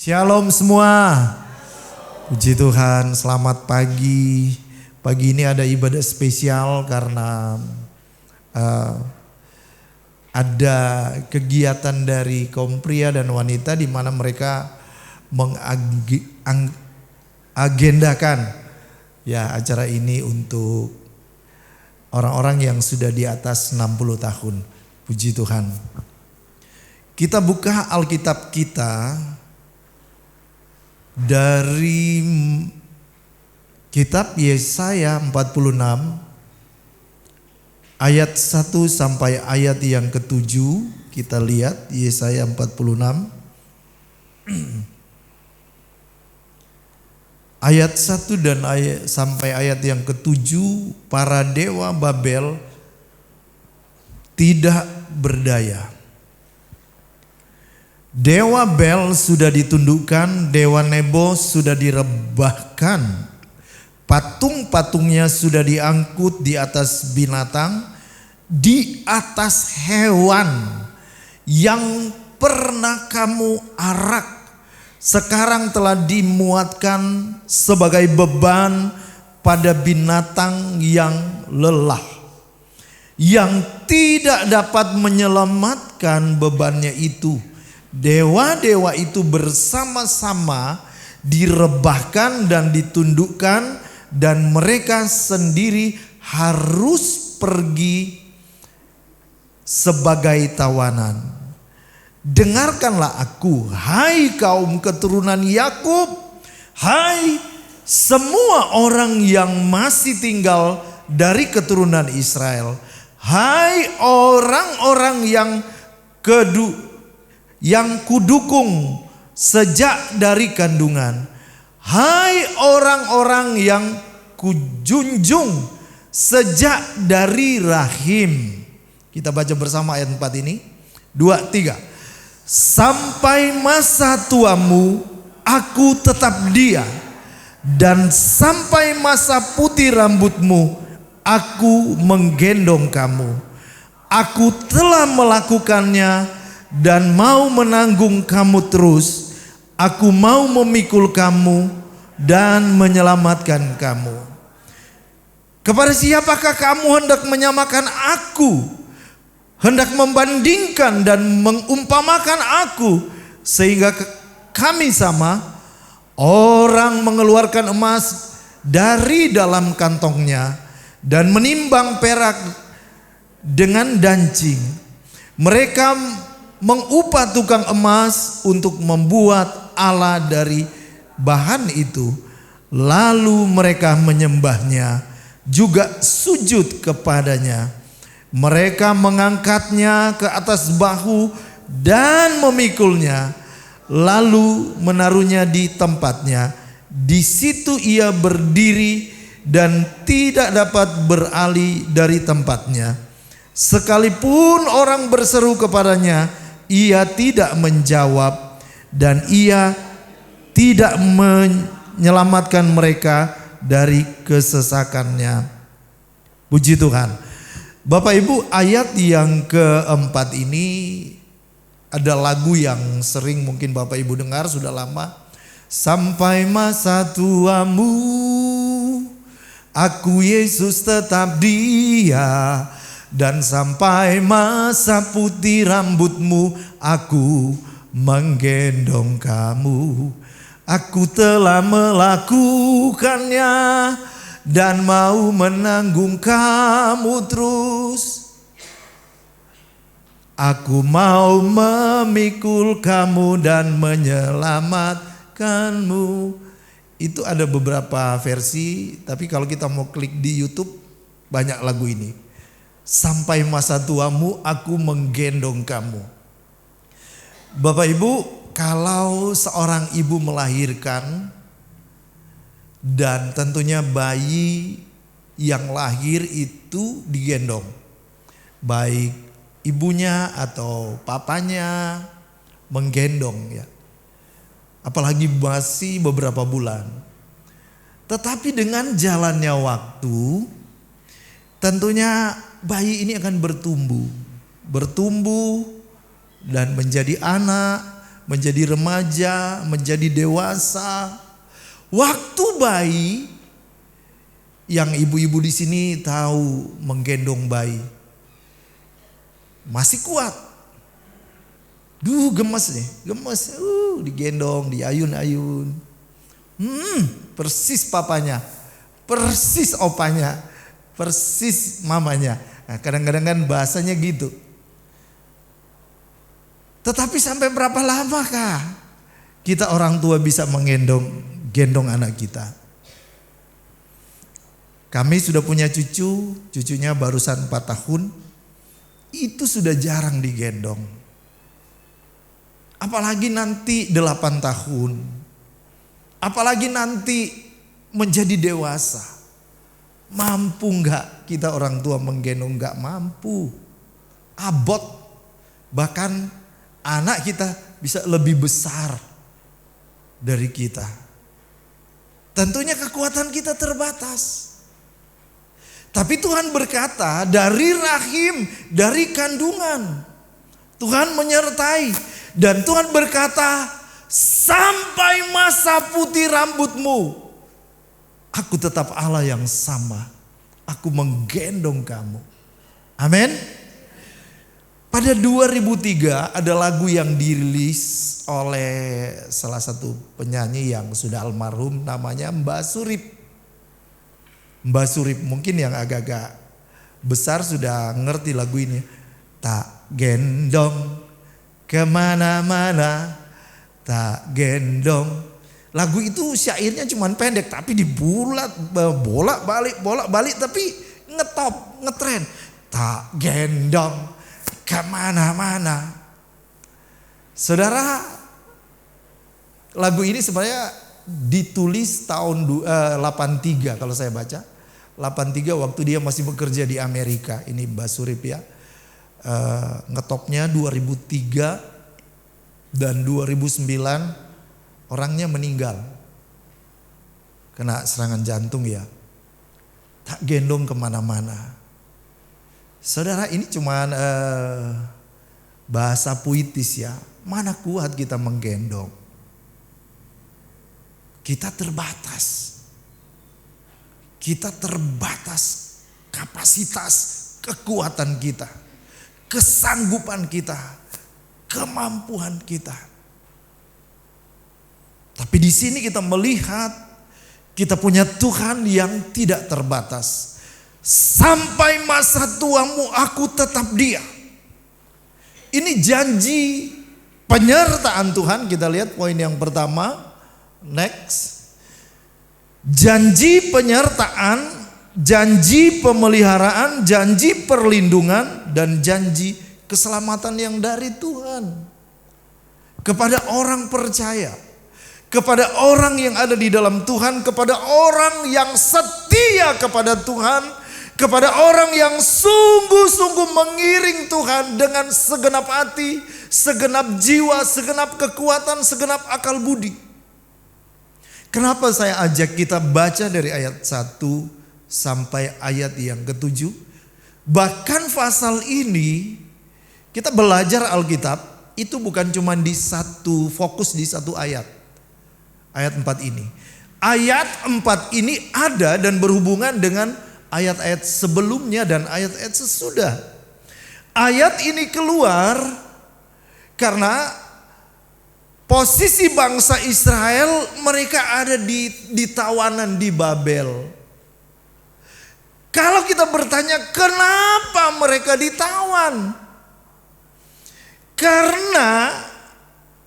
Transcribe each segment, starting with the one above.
Shalom semua. Puji Tuhan, selamat pagi. Pagi ini ada ibadah spesial karena ada kegiatan dari kaum pria dan wanita di mana mereka mengagendakan ya acara ini untuk orang-orang yang sudah di atas 60 tahun. Puji Tuhan. Kita buka Alkitab kita dari kitab Yesaya 46 ayat 1 sampai ayat yang ke-7. Kita lihat Yesaya 46 ayat 1 dan sampai ayat yang ke-7. Para dewa Babel tidak berdaya. Dewa Bel sudah ditundukkan, dewa Nebo sudah direbahkan, patung-patungnya sudah diangkut di atas binatang, di atas hewan yang pernah kamu arak, sekarang telah dimuatkan sebagai beban pada binatang yang lelah, yang tidak dapat menyelamatkan bebannya itu. Dewa-dewa itu bersama-sama direbahkan dan ditundukkan, dan mereka sendiri harus pergi sebagai tawanan. Dengarkanlah aku, hai kaum keturunan Yakub, hai semua orang yang masih tinggal dari keturunan Israel, hai orang-orang yang kudukung sejak dari kandungan, hai orang-orang yang kujunjung sejak dari rahim. Kita baca bersama ayat 4 ini. 2, 3. Sampai masa tuamu aku tetap dia, dan sampai masa putih rambutmu aku menggendong kamu. Aku telah melakukannya dan mau menanggung kamu terus. Aku mau memikul kamu dan menyelamatkan kamu. Kepada siapakah kamu hendak menyamakan aku, hendak membandingkan dan mengumpamakan aku, sehingga kami sama? Orang mengeluarkan emas dari dalam kantongnya dan menimbang perak dengan dancing. Mereka mengupah tukang emas untuk membuat Allah dari bahan itu, lalu mereka menyembahnya, juga sujud kepadanya. Mereka mengangkatnya ke atas bahu dan memikulnya, lalu menaruhnya di tempatnya. Di situ ia berdiri dan tidak dapat beralih dari tempatnya. Sekalipun orang berseru kepadanya, ia tidak menjawab, dan ia tidak menyelamatkan mereka dari kesesakannya. Puji Tuhan. Bapak Ibu, ayat yang keempat ini ada lagu yang sering mungkin Bapak Ibu dengar sudah lama. Sampai masa tuamu aku Yesus tetap dia, dan sampai masa putih rambutmu aku menggendong kamu. Aku telah melakukannya dan mau menanggung kamu terus. Aku mau memikul kamu dan menyelamatkanmu. Itu ada beberapa versi, tapi kalau kita mau klik di YouTube banyak lagu ini. Sampai masa tuamu aku menggendong kamu. Bapak Ibu, kalau seorang ibu melahirkan dan tentunya bayi yang lahir itu digendong, baik ibunya atau papanya menggendong ya. Apalagi masih beberapa bulan. Tetapi dengan jalannya waktu, tentunya bayi ini akan bertumbuh dan menjadi anak, menjadi remaja, menjadi dewasa. Waktu bayi, yang ibu-ibu di sini tahu menggendong bayi, masih kuat. Gemes nih, gemes. Digendong, diayun-ayun. Persis papanya, persis opanya, persis mamanya. Nah, kadang-kadang kan bahasanya gitu. Tetapi sampai berapa lamakah kita orang tua bisa gendong anak kita? Kami sudah punya cucu, cucunya barusan 4 tahun. Itu sudah jarang digendong. Apalagi nanti 8 tahun. Apalagi nanti menjadi dewasa. Mampu enggak kita orang tua menggendong? Enggak mampu. Abot. Bahkan anak kita bisa lebih besar dari kita. Tentunya kekuatan kita terbatas. Tapi Tuhan berkata, dari rahim, dari kandungan, Tuhan menyertai. Dan Tuhan berkata, sampai masa putih rambutmu, aku tetap Allah yang sama. Aku menggendong kamu. Amin. Pada 2003 ada lagu yang dirilis oleh salah satu penyanyi yang sudah almarhum, namanya Mbak Surip. Mbak Surip mungkin yang agak-agak besar sudah ngerti lagu ini. Tak gendong kemana-mana, tak gendong. Lagu itu syairnya cuma pendek tapi dibulat, bolak-balik tapi ngetop, ngetren. Tak gendong kemana-mana. Saudara, lagu ini sebenarnya ditulis tahun 83 kalau saya baca. 83 waktu dia masih bekerja di Amerika. Ini Mbak Surip ya. Ngetopnya 2003 dan 2009 orangnya meninggal. Kena serangan jantung ya. Tak gendong kemana-mana. Saudara, ini cuman bahasa puitis ya. Mana kuat kita menggendong. Kita terbatas. Kita terbatas kapasitas, kekuatan kita, kesanggupan kita, kemampuan kita. Tapi di sini kita melihat kita punya Tuhan yang tidak terbatas. Sampai masa tuamu aku tetap Dia. Ini janji penyertaan Tuhan. Kita lihat poin yang pertama. Next. Janji penyertaan, janji pemeliharaan, janji perlindungan, dan janji keselamatan yang dari Tuhan. Kepada orang percaya, kepada orang yang ada di dalam Tuhan, kepada orang yang setia kepada Tuhan, kepada orang yang sungguh-sungguh mengiring Tuhan dengan segenap hati, segenap jiwa, segenap kekuatan, segenap akal budi. Kenapa saya ajak kita baca dari ayat 1 sampai ayat yang ke-7? Bahkan pasal ini kita belajar Alkitab itu bukan cuma fokus di satu ayat. Ayat 4 ini. Ayat 4 ini ada dan berhubungan dengan ayat-ayat sebelumnya dan ayat-ayat sesudah. Ayat ini keluar karena posisi bangsa Israel, mereka ada di tawanan di Babel. Kalau kita bertanya kenapa mereka ditawan? Karena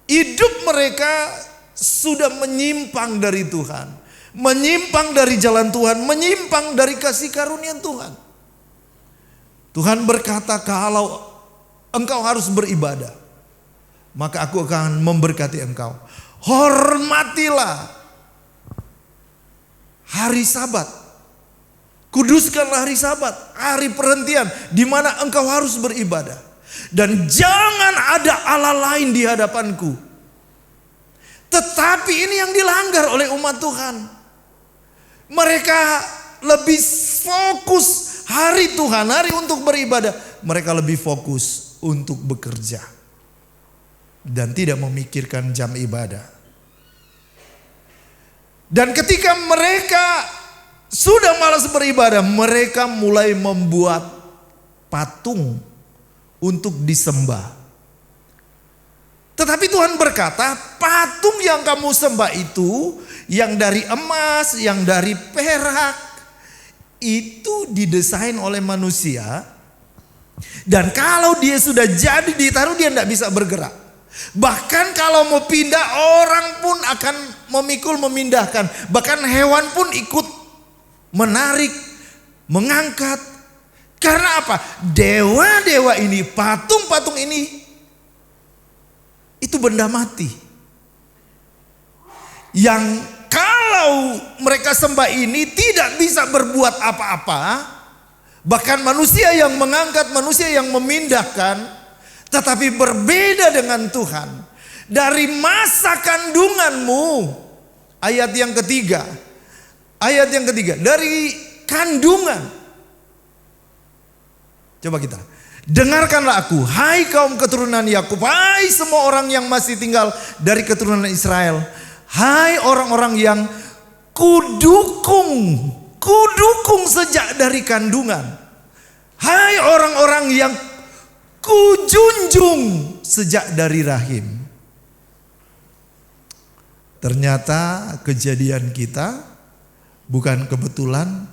hidup mereka sudah menyimpang dari Tuhan. Menyimpang dari jalan Tuhan, menyimpang dari kasih karunia Tuhan. Tuhan berkata, kalau engkau harus beribadah, maka aku akan memberkati engkau. Hormatilah hari Sabat. Kuduskanlah hari Sabat, hari perhentian di mana engkau harus beribadah. Dan jangan ada Allah lain di hadapanku. Tetapi ini yang dilanggar oleh umat Tuhan. Mereka lebih fokus hari Tuhan, hari untuk beribadah. Mereka lebih fokus untuk bekerja. dan tidak memikirkan jam ibadah. Dan ketika mereka sudah malas beribadah, mereka mulai membuat patung untuk disembah. Tetapi Tuhan berkata, patung yang kamu sembah itu, yang dari emas, yang dari perak, itu didesain oleh manusia. Dan kalau dia sudah jadi ditaruh, dia tidak bisa bergerak. Bahkan kalau mau pindah, orang pun akan memikul, memindahkan. Bahkan hewan pun ikut menarik, mengangkat. Karena apa? Dewa-dewa ini, patung-patung ini, itu benda mati. Yang kalau mereka sembah ini tidak bisa berbuat apa-apa. Bahkan manusia yang mengangkat, manusia yang memindahkan. Tetapi berbeda dengan Tuhan. Dari masa kandunganmu. Ayat yang ketiga. Ayat yang ketiga. Dari kandungan. Coba kita. Dengarkanlah aku, hai kaum keturunan Yakub, hai semua orang yang masih tinggal dari keturunan Israel, hai orang-orang yang kudukung sejak dari kandungan, hai orang-orang yang kujunjung sejak dari rahim. Ternyata kejadian kita bukan kebetulan,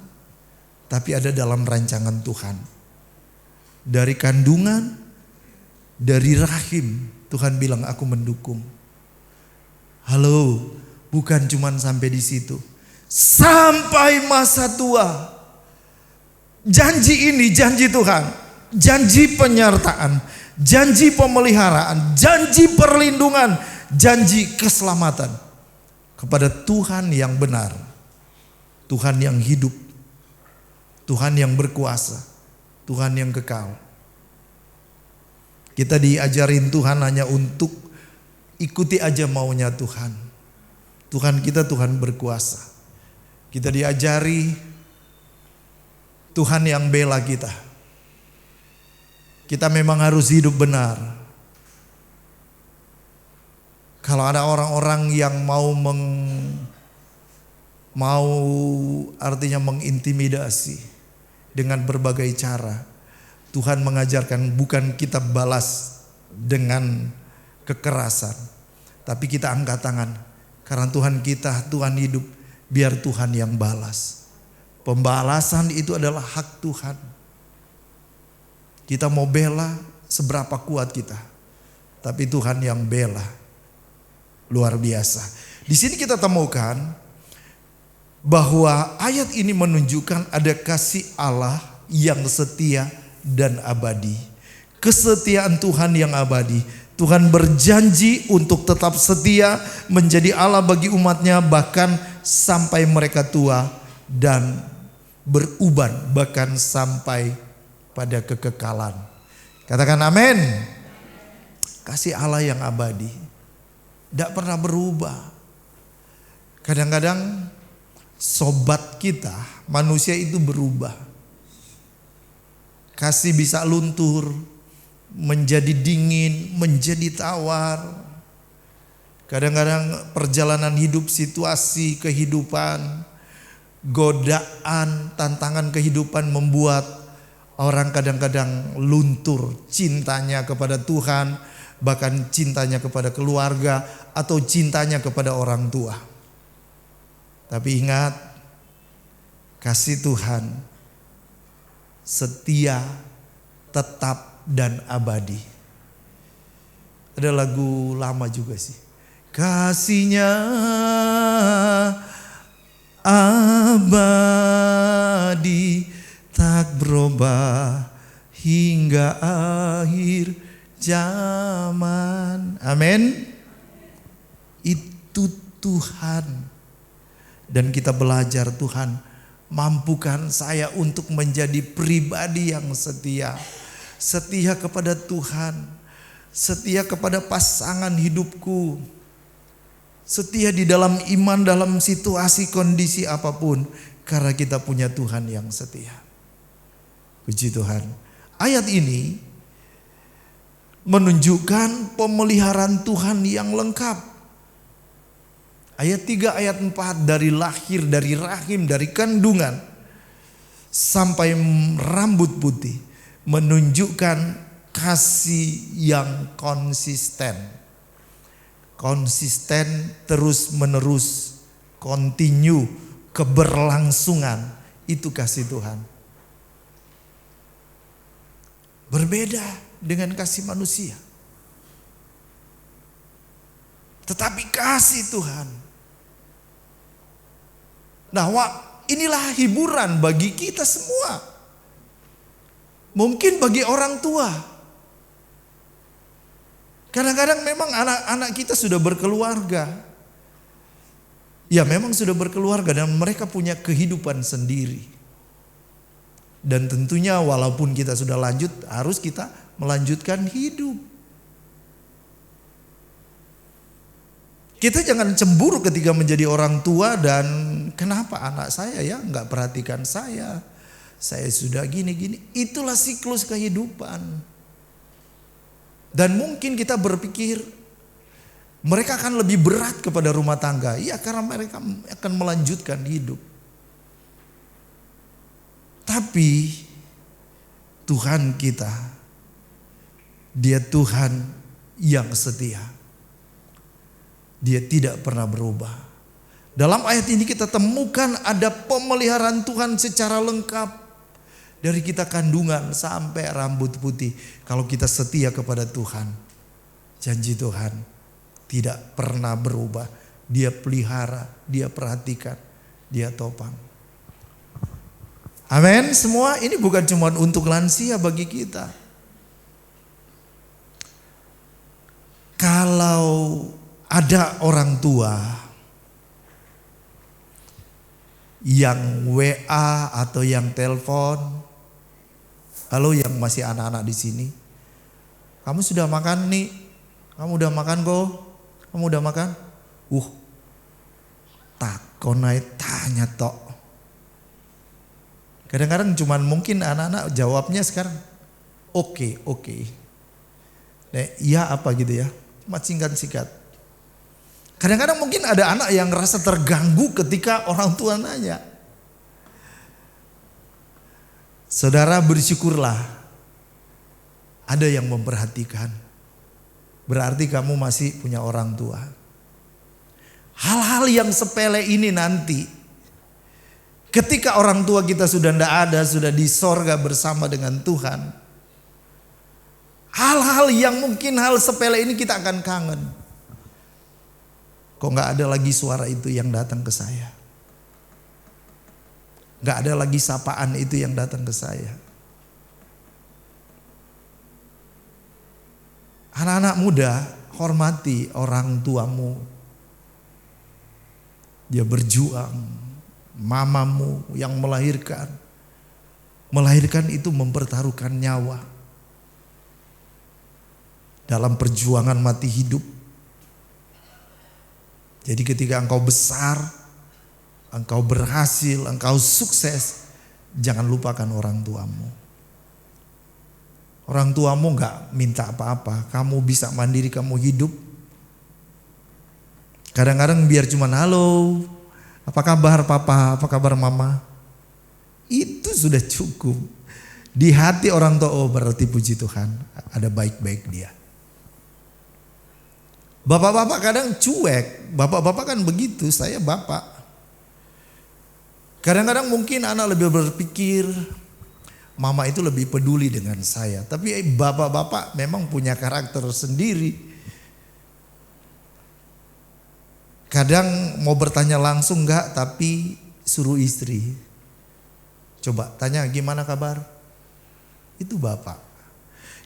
tapi ada dalam rancangan Tuhan. Dari kandungan, dari rahim, Tuhan bilang aku mendukung. Halo, bukan cuma sampai di situ. Sampai masa tua. Janji ini, janji Tuhan. Janji penyertaan, janji pemeliharaan, janji perlindungan, janji keselamatan. Kepada Tuhan yang benar. Tuhan yang hidup. Tuhan yang berkuasa. Tuhan yang kekal. Kita diajarin Tuhan hanya untuk ikuti aja maunya Tuhan. Tuhan kita Tuhan berkuasa. Kita diajari Tuhan yang bela kita. Kita memang harus hidup benar. Kalau ada orang-orang yang mau artinya mengintimidasi dengan berbagai cara, Tuhan mengajarkan bukan kita balas dengan kekerasan, tapi kita angkat tangan. Karena Tuhan kita, Tuhan hidup, biar Tuhan yang balas. Pembalasan itu adalah hak Tuhan. Kita mau bela seberapa kuat kita, tapi Tuhan yang bela. Luar biasa. Di sini kita temukan bahwa ayat ini menunjukkan ada kasih Allah yang setia dan abadi. Kesetiaan Tuhan yang abadi. Tuhan berjanji untuk tetap setia menjadi Allah bagi umatnya bahkan sampai mereka tua dan beruban, bahkan sampai pada kekekalan. Katakan amin. Kasih Allah yang abadi, tidak pernah berubah. Kadang-kadang sobat kita, manusia itu berubah. Kasih bisa luntur, menjadi dingin, menjadi tawar. Kadang-kadang perjalanan hidup, situasi kehidupan, godaan, tantangan kehidupan membuat orang kadang-kadang luntur cintanya kepada Tuhan, bahkan cintanya kepada keluarga atau cintanya kepada orang tua. Tapi ingat, kasih Tuhan setia, tetap dan abadi. Ada lagu lama juga sih. Kasihnya abadi, tak berubah hingga akhir zaman. Amin. Itu Tuhan. Dan kita belajar, Tuhan mampukan saya untuk menjadi pribadi yang setia. Setia kepada Tuhan. Setia kepada pasangan hidupku. Setia di dalam iman, dalam situasi kondisi apapun. Karena kita punya Tuhan yang setia. Puji Tuhan. Ayat ini menunjukkan pemeliharaan Tuhan yang lengkap. Ayat 3, ayat 4, dari lahir, dari rahim, dari kandungan sampai rambut putih, menunjukkan kasih yang konsisten. Konsisten, terus menerus, continue, keberlangsungan, itu kasih Tuhan. Berbeda dengan kasih manusia. Tetapi kasih Tuhan. Nah, inilah hiburan bagi kita semua. Mungkin bagi orang tua. Kadang-kadang memang anak-anak kita sudah berkeluarga. Ya memang sudah berkeluarga dan mereka punya kehidupan sendiri. Dan tentunya walaupun kita sudah lanjut, harus kita melanjutkan hidup. Kita jangan cemburu ketika menjadi orang tua dan kenapa anak saya ya nggak perhatikan saya sudah gini-gini. Itulah siklus kehidupan. Dan mungkin kita berpikir mereka akan lebih berat kepada rumah tangga. Iya, karena mereka akan melanjutkan hidup. Tapi Tuhan kita, Dia Tuhan yang setia. Dia tidak pernah berubah. Dalam ayat ini kita temukan ada pemeliharaan Tuhan secara lengkap. Dari kita kandungan sampai rambut putih. Kalau kita setia kepada Tuhan, janji Tuhan tidak pernah berubah. Dia pelihara, Dia perhatikan, Dia topang. Amin. Semua ini bukan cuma untuk lansia bagi kita. Kalau ada orang tua yang WA atau yang telepon, halo yang masih anak-anak di sini, kamu sudah makan nih? Kamu udah makan kok? Kamu udah makan? Takonai tanya tok. Kadang-kadang cuman mungkin anak-anak jawabnya sekarang oke. Iya apa gitu ya, cuma singkat-singkat. Kadang-kadang mungkin ada anak yang ngerasa terganggu ketika orang tua nanya. Saudara, bersyukurlah ada yang memperhatikan. Berarti kamu masih punya orang tua. Hal-hal yang sepele ini nanti ketika orang tua kita sudah tidak ada, sudah di sorga bersama dengan Tuhan, hal-hal yang mungkin hal sepele ini kita akan kangen. Kok gak ada lagi suara itu yang datang ke saya? Gak ada lagi sapaan itu yang datang ke saya. Anak-anak muda, hormati orang tuamu. Dia berjuang. Mamamu yang melahirkan. Melahirkan itu mempertaruhkan nyawa. Dalam perjuangan mati hidup. Jadi ketika engkau besar, engkau berhasil, engkau sukses, jangan lupakan orang tuamu. Orang tuamu gak minta apa-apa, kamu bisa mandiri, kamu hidup. Kadang-kadang biar cuman halo, apa kabar papa, apa kabar mama, itu sudah cukup. Di hati orang tua, oh berarti puji Tuhan, ada baik-baik dia. Bapak-bapak kadang cuek, bapak-bapak kan begitu, saya bapak. Kadang-kadang mungkin anak lebih berpikir mama itu lebih peduli dengan saya. Tapi bapak-bapak memang punya karakter sendiri. Kadang mau bertanya langsung enggak, tapi suruh istri. Coba tanya gimana kabar? Itu bapak.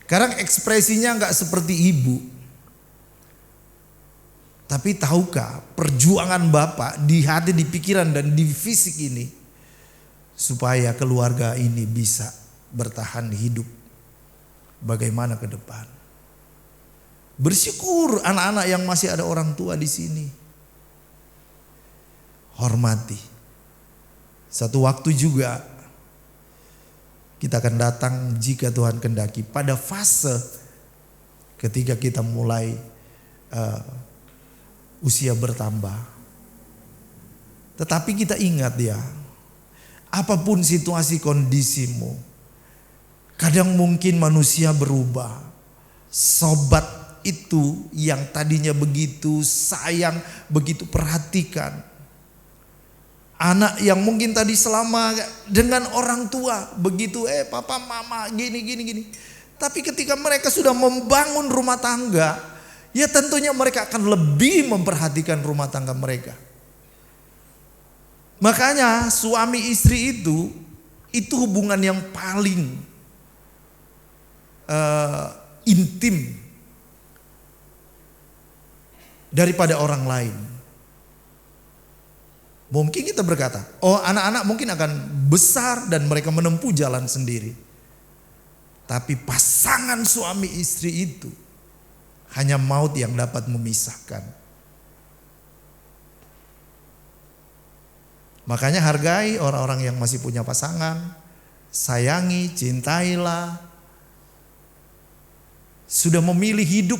Kadang ekspresinya enggak seperti ibu. Tapi tahukah perjuangan bapak di hati, di pikiran dan di fisik ini supaya keluarga ini bisa bertahan hidup bagaimana ke depan. Bersyukur anak-anak yang masih ada orang tua di sini. Hormati. Satu waktu juga kita akan datang jika Tuhan kehendaki pada fase ketika kita mulai usia bertambah. Tetapi kita ingat ya, apapun situasi kondisimu, kadang mungkin manusia berubah. Sobat itu yang tadinya begitu sayang, begitu perhatikan. Anak yang mungkin tadi selama dengan orang tua begitu papa mama gini. Tapi ketika mereka sudah membangun rumah tangga, ya tentunya mereka akan lebih memperhatikan rumah tangga mereka. Makanya suami istri itu hubungan yang paling intim daripada orang lain. Mungkin kita berkata, oh anak-anak mungkin akan besar dan mereka menempuh jalan sendiri. Tapi pasangan suami istri itu hanya maut yang dapat memisahkan. Makanya hargai orang-orang yang masih punya pasangan. Sayangi, cintailah. Sudah memilih hidup,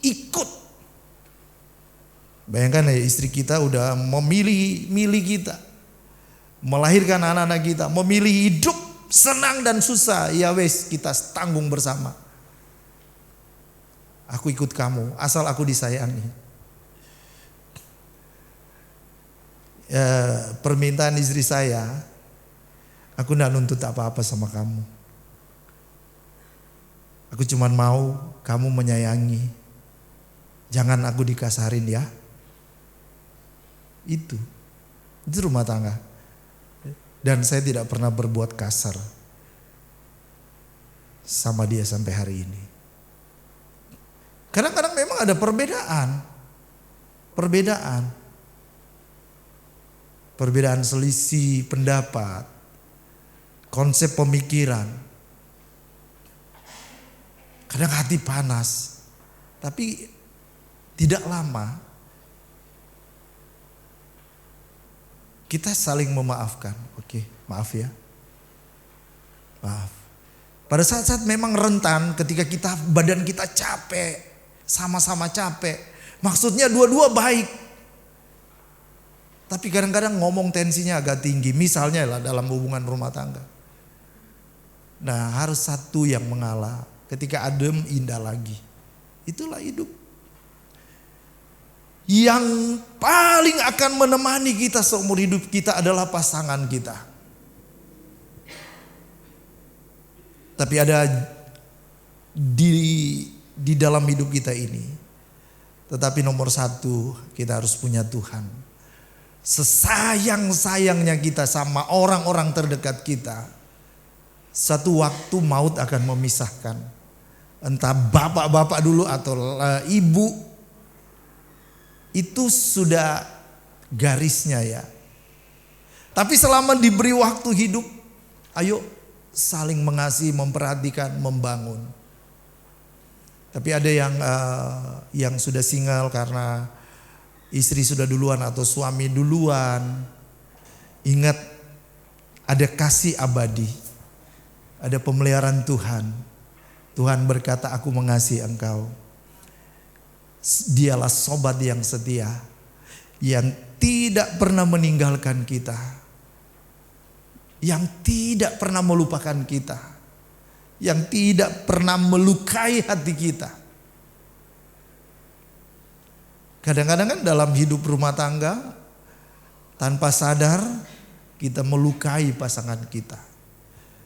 ikut. Bayangkan ya, istri kita udah memilih kita, melahirkan anak-anak kita, memilih hidup senang dan susah, ya wes kita tanggung bersama. Aku ikut kamu asal aku disayangi. Ya, permintaan istri saya, aku tidak nuntut apa-apa sama kamu. Aku cuma mau kamu menyayangi. Jangan aku dikasarin ya. Itu rumah tangga. Dan saya tidak pernah berbuat kasar sama dia sampai hari ini. Kadang-kadang memang ada perbedaan selisih pendapat, konsep pemikiran. Kadang hati panas, tapi tidak lama kita saling memaafkan. Oke, maaf ya. Maaf. Pada saat-saat memang rentan, ketika badan kita capek, sama-sama capek. Maksudnya dua-dua baik. Tapi kadang-kadang ngomong tensinya agak tinggi. Misalnya lah dalam hubungan rumah tangga. Nah, harus satu yang mengalah. Ketika adem, indah lagi. Itulah hidup. Yang paling akan menemani kita seumur hidup kita adalah pasangan kita. Tapi ada di dalam hidup kita ini. Tetapi nomor satu, kita harus punya Tuhan. Sesayang-sayangnya kita sama orang-orang terdekat kita, satu waktu maut akan memisahkan. Entah bapak-bapak dulu atau ibu. Itu sudah garisnya ya. Tapi selama diberi waktu hidup, ayo saling mengasihi, memperhatikan, membangun. Tapi ada yang sudah single karena istri sudah duluan atau suami duluan. Ingat, ada kasih abadi, ada pemeliharaan Tuhan. Tuhan berkata, aku mengasihi engkau. Dialah sobat yang setia, yang tidak pernah meninggalkan kita, yang tidak pernah melupakan kita, yang tidak pernah melukai hati kita. Kadang-kadang kan dalam hidup rumah tangga, tanpa sadar kita melukai pasangan kita.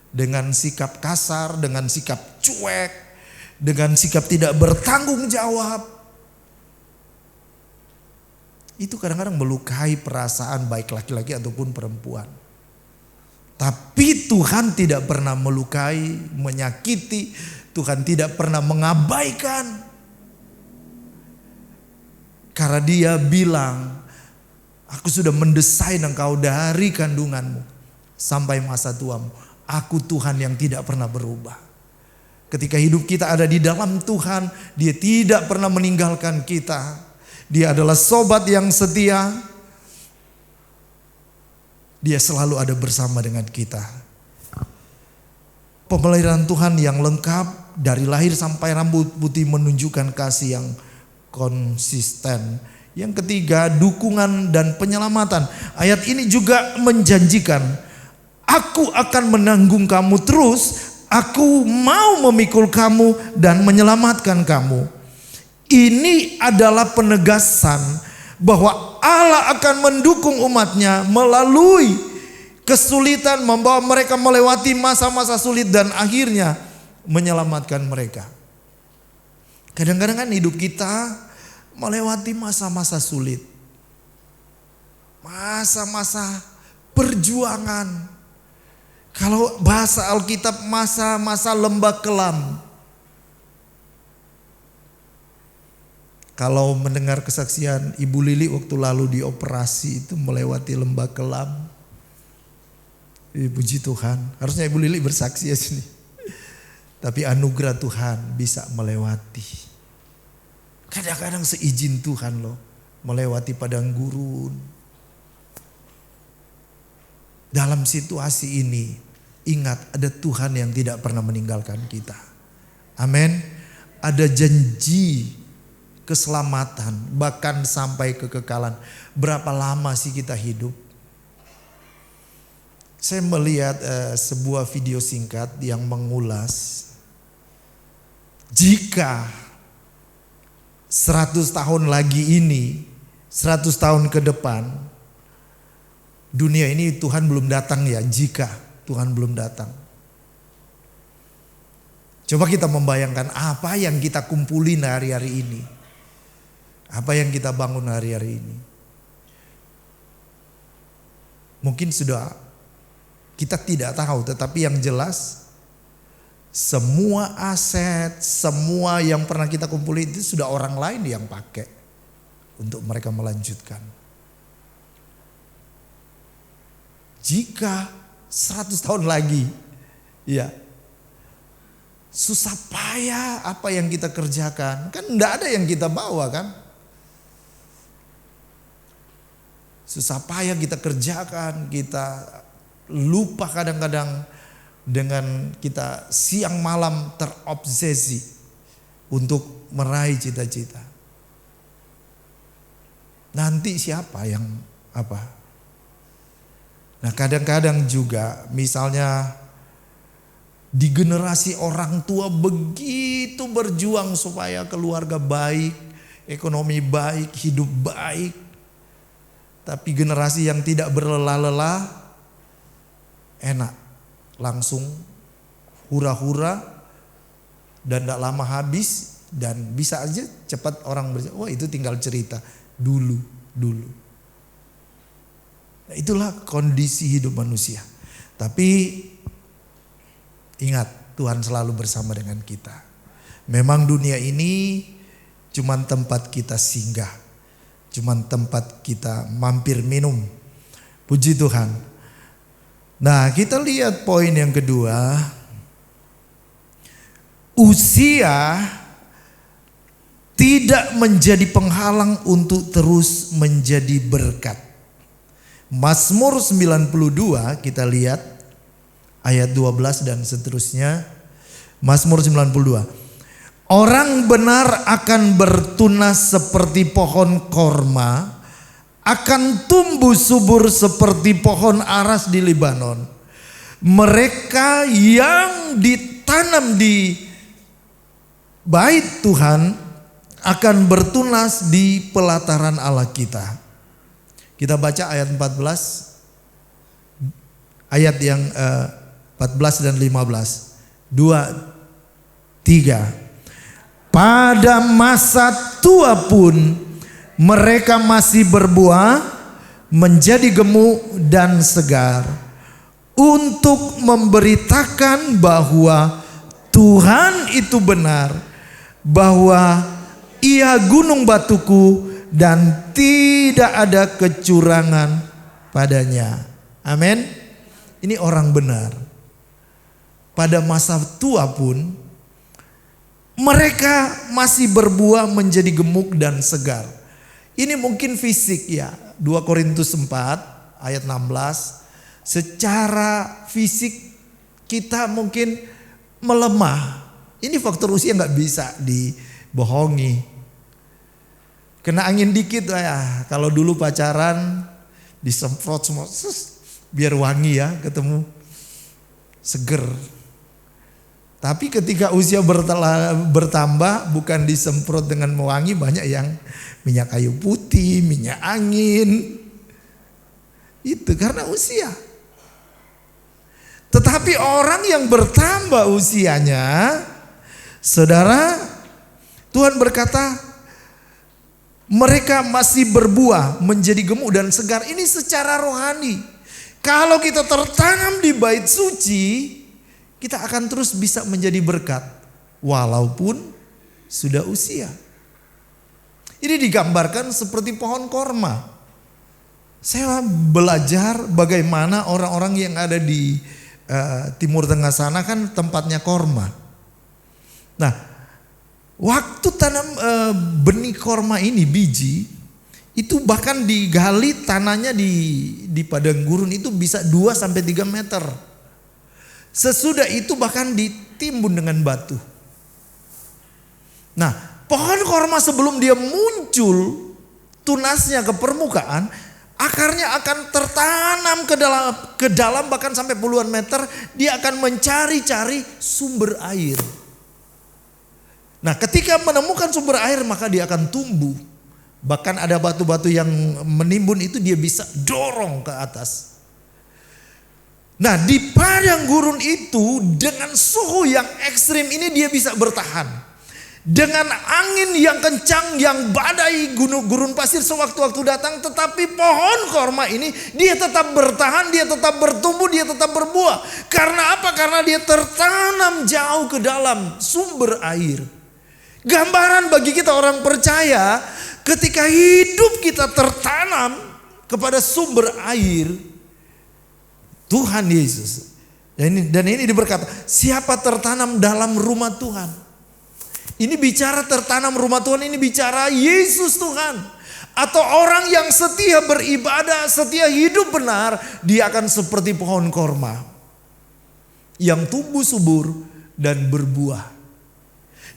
Dengan sikap kasar, dengan sikap cuek, dengan sikap tidak bertanggung jawab. Itu kadang-kadang melukai perasaan baik laki-laki ataupun perempuan. Tapi Tuhan tidak pernah melukai, menyakiti. Tuhan tidak pernah mengabaikan. Karena Dia bilang, aku sudah mendesain engkau dari kandunganmu sampai masa tuamu. Aku Tuhan yang tidak pernah berubah. Ketika hidup kita ada di dalam Tuhan, Dia tidak pernah meninggalkan kita. Dia adalah sobat yang setia. Dia selalu ada bersama dengan kita. Pemeliharaan Tuhan yang lengkap dari lahir sampai rambut putih menunjukkan kasih yang konsisten. Yang ketiga, dukungan dan penyelamatan. Ayat ini juga menjanjikan, aku akan menanggung kamu terus, aku mau memikul kamu dan menyelamatkan kamu. Ini adalah penegasan bahwa Allah akan mendukung umatnya melalui kesulitan, membawa mereka melewati masa-masa sulit dan akhirnya menyelamatkan mereka. Kadang-kadang kan hidup kita melewati masa-masa sulit, masa-masa perjuangan. Kalau bahasa Alkitab, masa-masa lembah kelam. Kalau mendengar kesaksian Ibu Lili waktu lalu dioperasi itu melewati lembah kelam. Puji Tuhan. Harusnya Ibu Lili bersaksi ya sini. Tapi anugerah Tuhan bisa melewati. Kadang-kadang seizin Tuhan loh. Melewati padang gurun. Dalam situasi ini, ingat ada Tuhan yang tidak pernah meninggalkan kita. Amin. Ada janji keselamatan, bahkan sampai kekekalan. Berapa lama sih kita hidup? Saya melihat sebuah video singkat yang mengulas, jika 100 tahun lagi ini, 100 tahun ke depan, dunia ini Tuhan belum datang ya, jika Tuhan belum datang. Coba kita membayangkan apa yang kita kumpulin hari-hari ini. Apa yang kita bangun hari-hari ini. Mungkin sudah kita tidak tahu, tetapi yang jelas semua aset, semua yang pernah kita kumpulin itu sudah orang lain yang pakai untuk mereka melanjutkan. Jika 100 tahun lagi, ya, susah payah apa yang kita kerjakan, kan enggak ada yang kita bawa kan. Susah payah kita kerjakan, kita lupa kadang-kadang dengan kita siang malam terobsesi untuk meraih cita-cita. Nanti siapa yang apa? Nah kadang-kadang juga misalnya di generasi orang tua begitu berjuang supaya keluarga baik, ekonomi baik, hidup baik. Tapi generasi yang tidak berlelah-lelah enak, langsung hura-hura dan tidak lama habis dan bisa aja cepat orang bercerita, wah itu tinggal cerita dulu. Nah, itulah kondisi hidup manusia. Tapi ingat, Tuhan selalu bersama dengan kita. Memang dunia ini cuma tempat kita singgah. Cuman tempat kita mampir minum. Puji Tuhan. Nah kita lihat poin yang kedua. Usia tidak menjadi penghalang untuk terus menjadi berkat. Mazmur 92 kita lihat ayat 12 dan seterusnya. Mazmur 92. Orang benar akan bertunas seperti pohon korma, akan tumbuh subur seperti pohon aras di Libanon. Mereka yang ditanam di bait Tuhan akan bertunas di pelataran Allah kita. Kita baca ayat 14, ayat yang 14 dan 15. 2, 3. Pada masa tua pun mereka masih berbuah, menjadi gemuk dan segar, untuk memberitakan bahwa Tuhan itu benar, bahwa Ia gunung batuku dan tidak ada kecurangan padanya. Amin. Ini orang benar. Pada masa tua pun mereka masih berbuah, menjadi gemuk dan segar. Ini mungkin fisik ya. 2 Korintus 4 ayat 16. Secara fisik kita mungkin melemah. Ini faktor usia nggak bisa dibohongi. Kena angin dikit ya, kalau dulu pacaran disemprot semua, biar wangi ya, ketemu seger. Tapi ketika usia bertambah, bukan disemprot dengan mewangi, banyak yang minyak kayu putih, minyak angin. Itu karena usia. Tetapi orang yang bertambah usianya, saudara, Tuhan berkata, mereka masih berbuah menjadi gemuk dan segar. Ini secara rohani. Kalau kita tertanam di bait suci, kita akan terus bisa menjadi berkat. Walaupun sudah usia. Ini digambarkan seperti pohon korma. Saya belajar bagaimana orang-orang yang ada di Timur Tengah sana kan tempatnya korma. Nah, waktu tanam benih korma ini, biji, itu bahkan digali tanahnya di padang gurun itu bisa 2-3 meter. Sesudah itu bahkan ditimbun dengan batu. Nah, pohon korma sebelum dia muncul tunasnya ke permukaan, akarnya akan tertanam ke dalam bahkan sampai puluhan meter. Dia akan mencari-cari sumber air. Nah, ketika menemukan sumber air maka dia akan tumbuh. Bahkan ada batu-batu yang menimbun itu dia bisa dorong ke atas. Nah, di padang gurun itu dengan suhu yang ekstrim ini dia bisa bertahan. Dengan angin yang kencang, yang badai gurun pasir sewaktu-waktu datang, tetapi pohon korma ini dia tetap bertahan, dia tetap bertumbuh, dia tetap berbuah. Karena apa? Karena dia tertanam jauh ke dalam sumber air. Gambaran bagi kita orang percaya, ketika hidup kita tertanam kepada sumber air Tuhan Yesus. Dan ini diberkata, siapa tertanam dalam rumah Tuhan. Ini bicara tertanam rumah Tuhan, ini bicara Yesus Tuhan. Atau orang yang setia beribadah, setia hidup benar, dia akan seperti pohon korma yang tumbuh subur dan berbuah.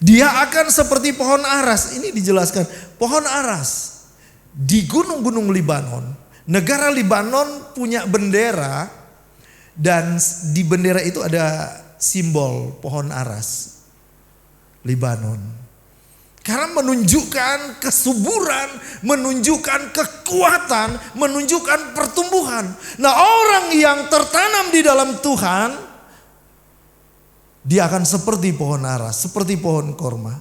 Dia akan seperti pohon aras. Ini dijelaskan, pohon aras di gunung-gunung Libanon. Negara Libanon punya bendera dan di bendera itu ada simbol pohon aras Libanon. Karena menunjukkan kesuburan, menunjukkan kekuatan, menunjukkan pertumbuhan. Nah, orang yang tertanam di dalam Tuhan, dia akan seperti pohon aras, seperti pohon korma.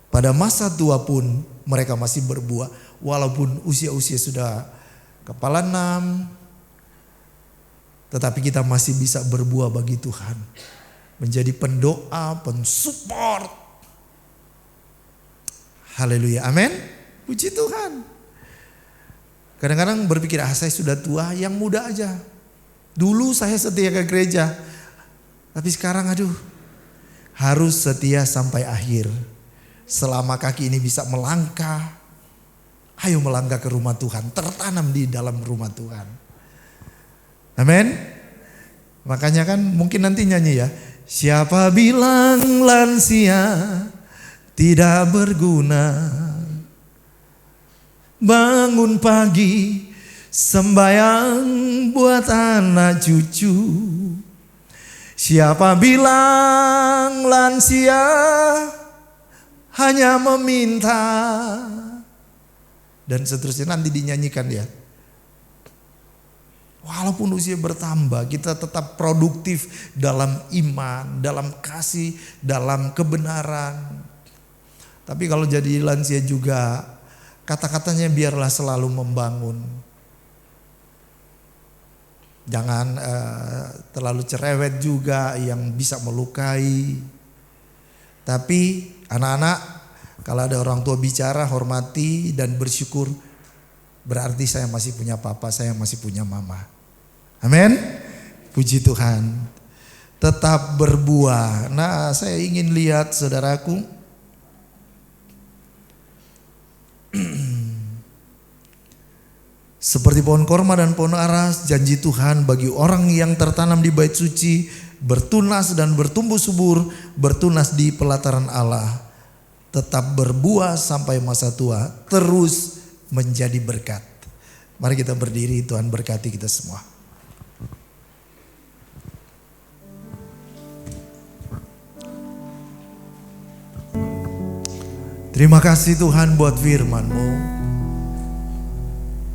Pada masa tua pun mereka masih berbuah. Walaupun usia-usia sudah kepala 6. Tetapi kita masih bisa berbuah bagi Tuhan. Menjadi pendoa, pensupport. Haleluya, amin. Puji Tuhan. Kadang-kadang berpikir, saya sudah tua, yang muda aja. Dulu saya setia ke gereja. Tapi sekarang harus setia sampai akhir. Selama kaki ini bisa melangkah, ayo melangkah ke rumah Tuhan, tertanam di dalam rumah Tuhan. Amin. Makanya kan mungkin nanti nyanyi ya. Siapa bilang lansia tidak berguna, bangun pagi sembahyang buat anak cucu. Siapa bilang lansia hanya meminta, dan seterusnya nanti dinyanyikan ya. Walaupun usia bertambah, kita tetap produktif dalam iman, dalam kasih, dalam kebenaran. Tapi kalau jadi lansia juga, kata-katanya biarlah selalu membangun. Jangan terlalu cerewet juga yang bisa melukai. Tapi anak-anak, kalau ada orang tua bicara, hormati dan bersyukur. Berarti saya masih punya papa, saya masih punya mama. Amin. Puji Tuhan. Tetap berbuah. Nah, saya ingin lihat saudaraku. Seperti pohon korma dan pohon aras, janji Tuhan bagi orang yang tertanam di bait suci bertunas dan bertumbuh subur, bertunas di pelataran Allah, tetap berbuah sampai masa tua, terus menjadi berkat. Mari kita berdiri, Tuhan berkati kita semua. Terima kasih Tuhan buat firman-Mu.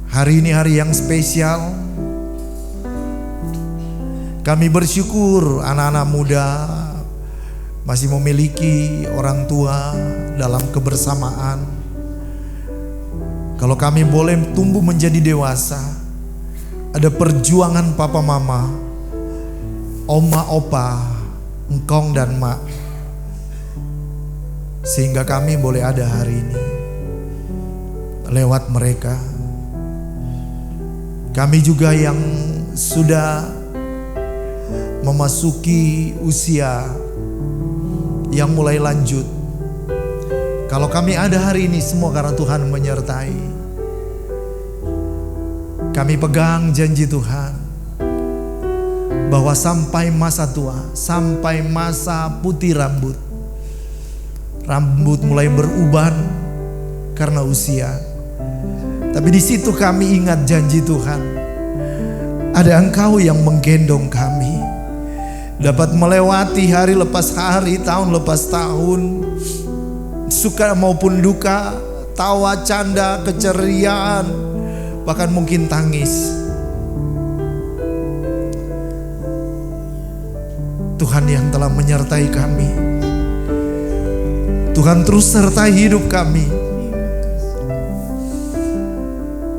Hari ini hari yang spesial. Kami bersyukur anak-anak muda masih memiliki orang tua dalam kebersamaan. Kalau kami boleh tumbuh menjadi dewasa, ada perjuangan papa mama, oma opa, engkong dan mak, sehingga kami boleh ada hari ini. Lewat mereka, kami juga yang sudah memasuki usia yang mulai lanjut, kalau kami ada hari ini semua karena Tuhan menyertai. Kami pegang janji Tuhan bahwa sampai masa tua, sampai masa putih rambut mulai beruban karena usia. Tapi di situ kami ingat janji Tuhan. Ada Engkau yang menggendong kami. Dapat melewati hari lepas hari, tahun lepas tahun, suka maupun duka, tawa, canda, keceriaan, bahkan mungkin tangis. Tuhan yang telah menyertai kami. Tuhan terus sertai hidup kami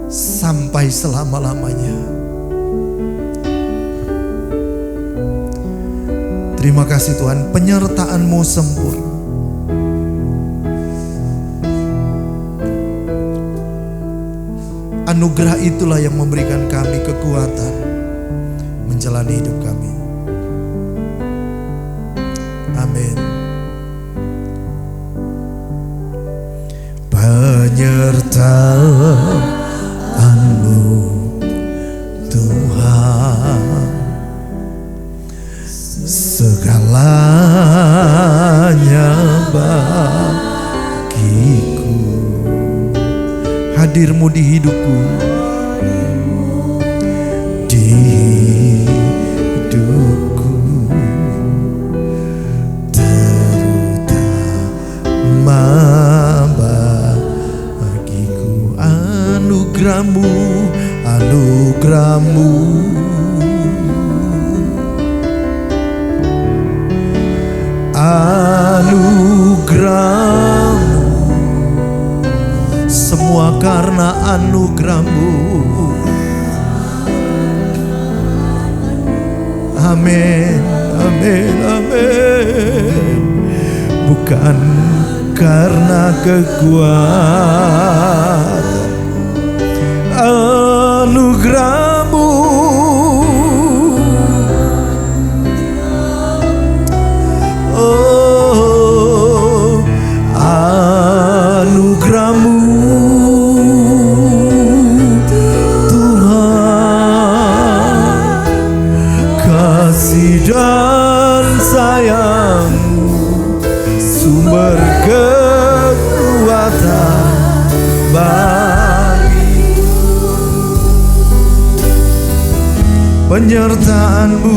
sampai selama-lamanya. Terima kasih Tuhan, penyertaan-Mu sempurna. Anugerah itulah yang memberikan kami kekuatan menjalani hidup kami. Amin. Penyertaan-Mu Tuhan, segalanya bagiku. Hadir-Mu di hidupku, di hidupku, terutama bagiku. Anugerah-Mu, anugerah-Mu, anugerah-Mu, semua karena anugerah-Mu. Amin, amin, amin. Bukan karena kekuatan, anugerah-Mu, oh, anugerah-Mu Tuhan, kasih dan sayang-Mu, sumber kekuatan bagiku. Penyertaan-Mu,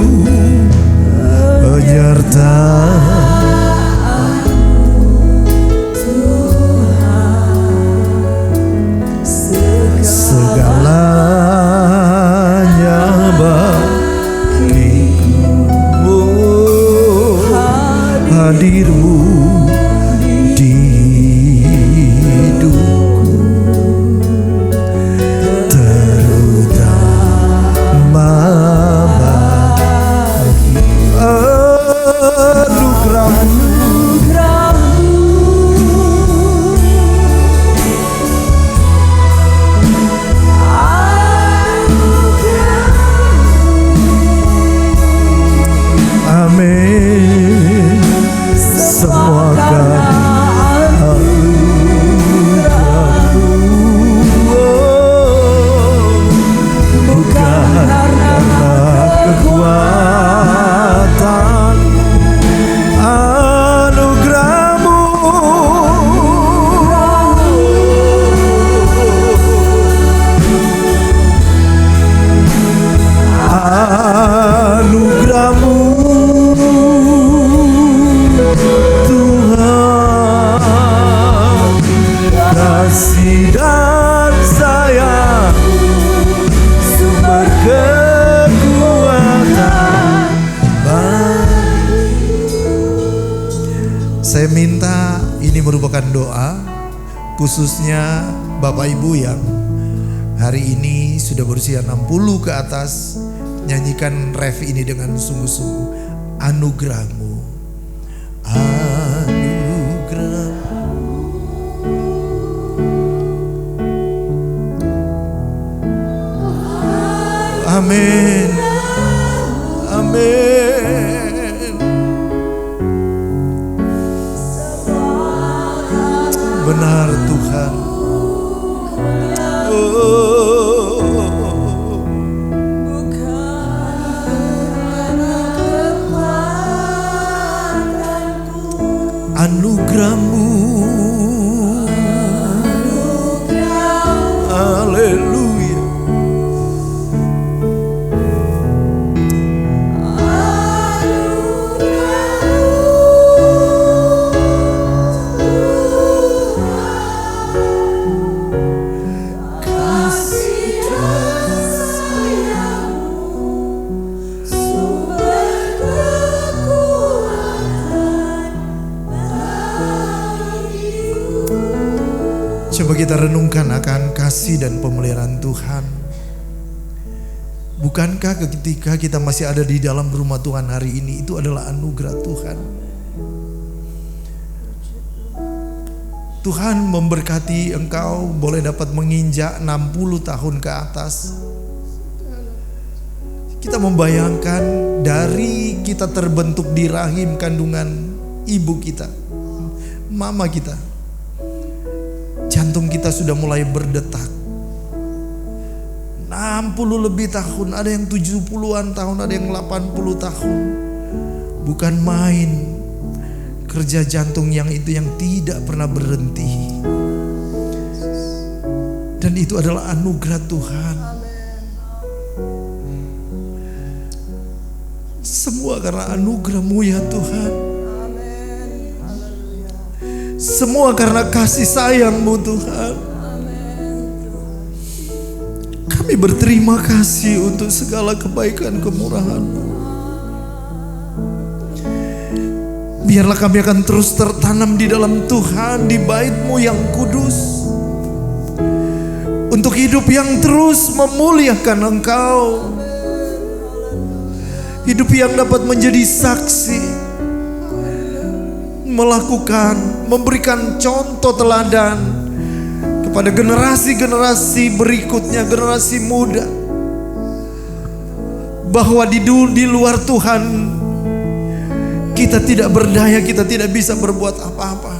segalanya bagiku. Oh, hadir-Mu di hidupku, terutama bagi anugerah-Mu. minta ini merupakan doa khususnya Bapak Ibu yang hari ini sudah berusia 60 ke atas. Nyanyikan ref ini dengan sungguh-sungguh. Anugerahmu, anugerahmu, amin, amin. Benar Tuhan. Anugerahmu, haleluya. Coba kita renungkan akan kasih dan pemeliharaan Tuhan. Bukankah ketika kita masih ada di dalam rumah Tuhan hari ini, itu adalah anugerah Tuhan. Tuhan memberkati engkau boleh dapat menginjak 60 tahun ke atas. Kita membayangkan dari kita terbentuk di rahim kandungan ibu kita, mama kita, jantung kita sudah mulai berdetak. 60 lebih tahun, ada yang 70-an tahun, ada yang 80 tahun. Bukan main kerja jantung yang itu yang tidak pernah berhenti. Dan itu adalah anugerah Tuhan. Semua karena anugerah-Mu ya Tuhan. Semua karena kasih sayang-Mu Tuhan. Kami berterima kasih untuk segala kebaikan kemurahan-Mu. Biarlah kami akan terus tertanam di dalam Tuhan, di bait-Mu yang kudus, untuk hidup yang terus memuliakan Engkau, hidup yang dapat menjadi saksi, melakukan, memberikan contoh teladan kepada generasi-generasi berikutnya, generasi muda, bahwa di luar Tuhan kita tidak berdaya, kita tidak bisa berbuat apa-apa.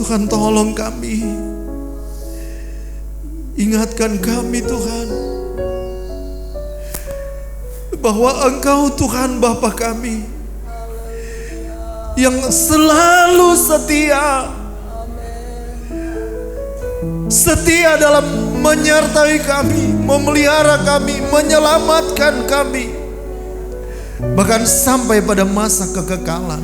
Tuhan, tolong kami, ingatkan kami Tuhan, bahwa Engkau Tuhan Bapa kami yang selalu setia dalam menyertai kami, memelihara kami, menyelamatkan kami, bahkan sampai pada masa kekekalan.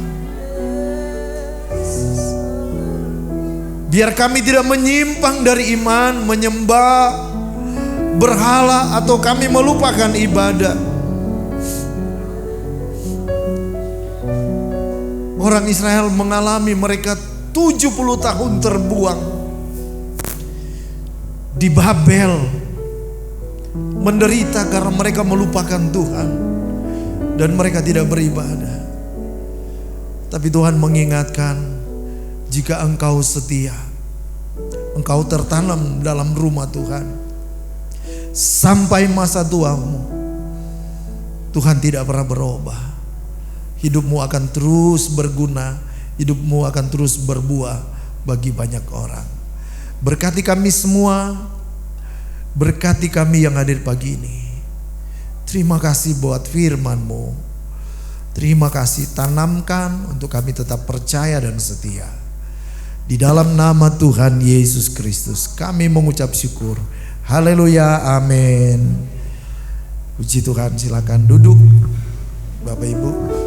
Biar kami tidak menyimpang dari iman, menyembah berhala, atau kami melupakan ibadah. Orang Israel mengalami, mereka 70 tahun terbuang di Babel, menderita karena mereka melupakan Tuhan dan mereka tidak beribadah. Tapi Tuhan mengingatkan, jika engkau setia, engkau tertanam dalam rumah Tuhan sampai masa tuamu, Tuhan tidak pernah berubah. Hidupmu akan terus berguna, hidupmu akan terus berbuah bagi banyak orang. Berkati kami semua, berkati kami yang hadir pagi ini. Terima kasih buat firman-Mu. Terima kasih, tanamkan untuk kami tetap percaya dan setia. Di dalam nama Tuhan Yesus Kristus kami mengucap syukur. Haleluya, amin. Puji Tuhan, silakan duduk Bapak Ibu.